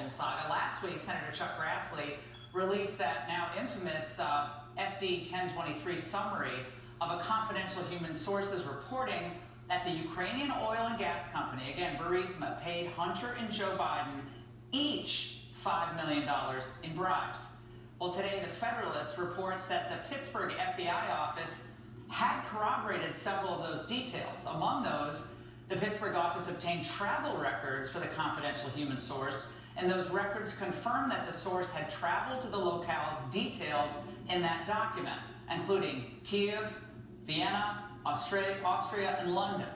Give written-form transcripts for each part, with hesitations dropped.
Volkswagen saga. Last week, Senator Chuck Grassley released that now infamous FD 1023 summary of a confidential human sources reporting that the Ukrainian oil and gas company, again, Burisma, paid Hunter and Joe Biden each $5 million in bribes. Well, today, the Federalist reports that the Pittsburgh FBI office had corroborated several of those details. Among those, the Pittsburgh office obtained travel records for the confidential human source, and those records confirmed that the source had traveled to the locales detailed in that document, including Kiev, Vienna, Austria, and London.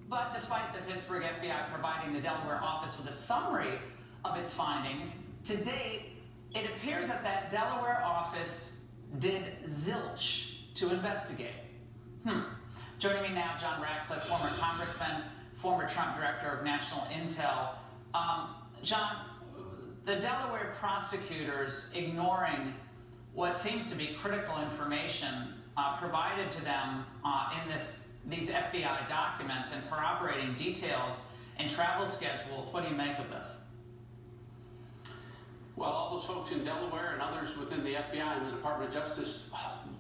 But despite the Pittsburgh FBI providing the Delaware office with a summary of its findings, to date, it appears that that Delaware office did zilch to investigate. Joining me now, John Ratcliffe, former congressman, former Trump director of national intel. John, the Delaware prosecutors ignoring what seems to be critical information provided to them in these FBI documents and corroborating details and travel schedules. What do you make of this? Well, all those folks in Delaware and others within the FBI and the Department of Justice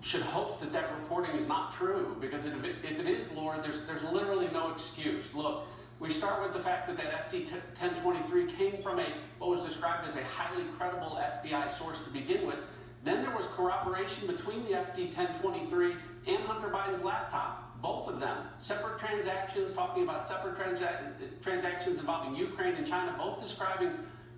should hope that that reporting is not true, because if it is, Laura, there's literally no excuse. Look, we start with the fact that that FD 1023 came from what was described as a highly credible FBI source to begin with. Then there was corroboration between the FD 1023 and Hunter Biden's laptop, both of them. Separate transactions, talking about separate transactions involving Ukraine and China, both describing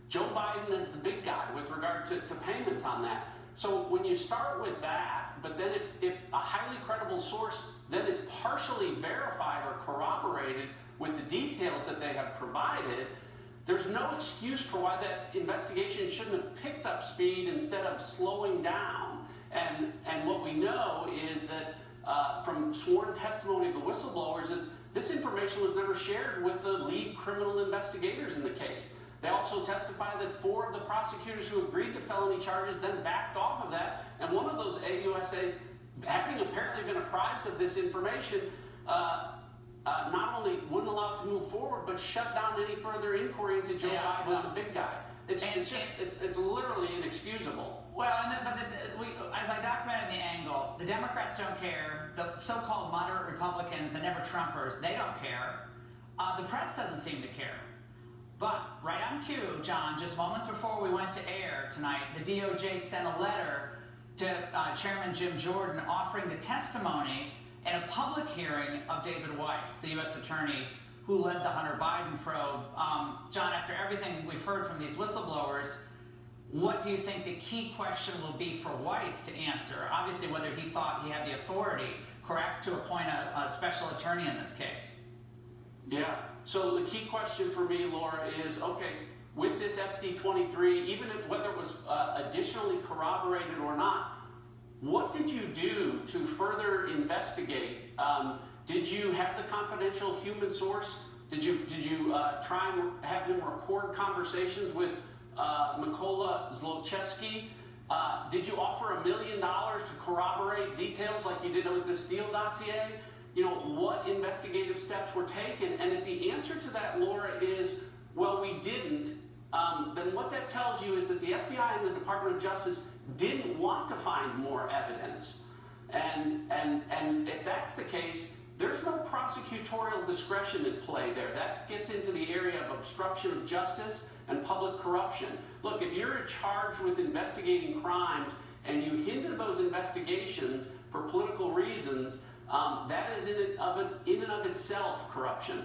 Joe Biden as the big guy with regard to payments on that. So when you start with that, but then if a highly credible source then is partially verified or corroborated with the details that they have provided, there's no excuse for why that investigation shouldn't have picked up speed instead of slowing down. And what we know is that from sworn testimony of the whistleblowers is this information was never shared with the lead criminal investigators in the case. They also testified that 4 of the prosecutors who agreed to felony charges then backed off of that, and one of those AUSAs, having apparently been apprised of this information, not only wouldn't allow it to move forward, but shut down any further inquiry into Joe Biden, the big guy. It's literally inexcusable. Well, as I documented the angle, the Democrats don't care. The so-called moderate Republicans, the never Trumpers, they don't care. The press doesn't seem to care. But right on cue, John, just moments before we went to air tonight, the DOJ sent a letter to Chairman Jim Jordan offering the testimony in a public hearing of David Weiss, the U.S. attorney who led the Hunter Biden probe. John, after everything we've heard from these whistleblowers, what do you think the key question will be for Weiss to answer? Obviously, whether he thought he had the authority, correct, to appoint a special attorney in this case. Yeah, so the key question for me, Laura, is, okay, with this FD23, even whether it was additionally corroborated or not, what did you do to further investigate? Did you have the confidential human source? Did you try and have him record conversations with Mykola Zlochevsky? Did you offer $1 million to corroborate details like you did with the Steele dossier? You know, what investigative steps were taken? And if the answer to that, Laura, is, well, we didn't, then what that tells you is that the FBI and the Department of Justice didn't want to find more evidence. And if that's the case, there's no prosecutorial discretion at play there. That gets into the area of obstruction of justice and public corruption. Look, if you're charged with investigating crimes and you hinder those investigations for political reasons, that is in and of itself corruption.